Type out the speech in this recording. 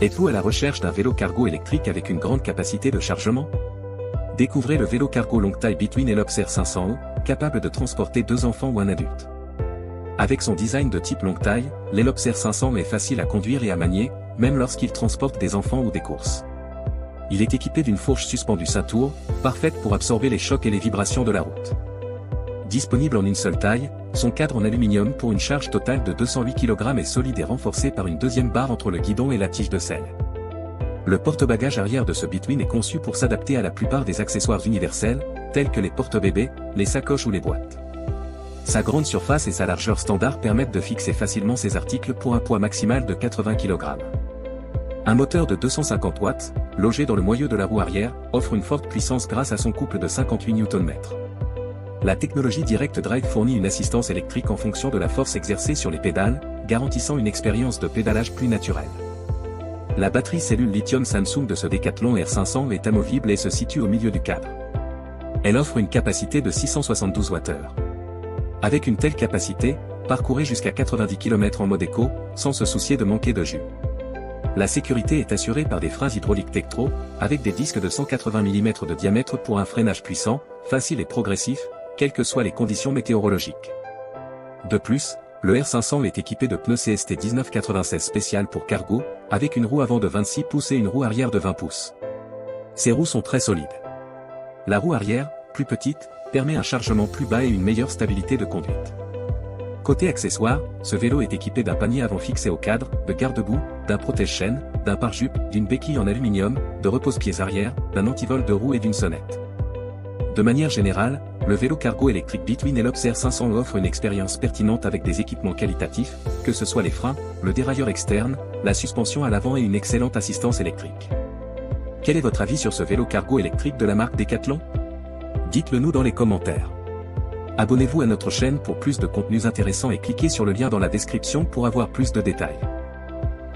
Êtes-vous à la recherche d'un vélo cargo électrique avec une grande capacité de chargement? Découvrez le vélo cargo longue taille Bitwin Elops R500E, capable de transporter 2 enfants ou un adulte. Avec son design de type longue taille, l'Elops R500 est facile à conduire et à manier, même lorsqu'il transporte des enfants ou des courses. Il est équipé d'une fourche suspendue ceinture, parfaite pour absorber les chocs et les vibrations de la route. Disponible en une seule taille, son cadre en aluminium pour une charge totale de 208 kg est solide et renforcé par une deuxième barre entre le guidon et la tige de selle. Le porte-bagages arrière de ce Bitwin est conçu pour s'adapter à la plupart des accessoires universels, tels que les porte-bébés, les sacoches ou les boîtes. Sa grande surface et sa largeur standard permettent de fixer facilement ses articles pour un poids maximal de 80 kg. Un moteur de 250 watts, logé dans le moyeu de la roue arrière, offre une forte puissance grâce à son couple de 58 Nm. La technologie Direct Drive fournit une assistance électrique en fonction de la force exercée sur les pédales, garantissant une expérience de pédalage plus naturelle. La batterie cellule lithium Samsung de ce Decathlon R500 est amovible et se situe au milieu du cadre. Elle offre une capacité de 672 Wh. Avec une telle capacité, parcourez jusqu'à 90 km en mode éco, sans se soucier de manquer de jus. La sécurité est assurée par des freins hydrauliques Tektro, avec des disques de 180 mm de diamètre pour un freinage puissant, facile et progressif, quelles que soient les conditions météorologiques. De plus, le R500 est équipé de pneus CST 1996 spécial pour cargo, avec une roue avant de 26 pouces et une roue arrière de 20 pouces. Ces roues sont très solides. La roue arrière, plus petite, permet un chargement plus bas et une meilleure stabilité de conduite. Côté accessoires, ce vélo est équipé d'un panier avant fixé au cadre, de garde-boue, d'un protège-chaîne, d'un pare-jupe, d'une béquille en aluminium, de repose-pieds arrière, d'un antivol de roue et d'une sonnette. De manière générale, le vélo cargo électrique Bitwin Elops R500 offre une expérience pertinente avec des équipements qualitatifs, que ce soit les freins, le dérailleur externe, la suspension à l'avant et une excellente assistance électrique. Quel est votre avis sur ce vélo cargo électrique de la marque Decathlon? Dites-le nous dans les commentaires. Abonnez-vous à notre chaîne pour plus de contenus intéressants et cliquez sur le lien dans la description pour avoir plus de détails.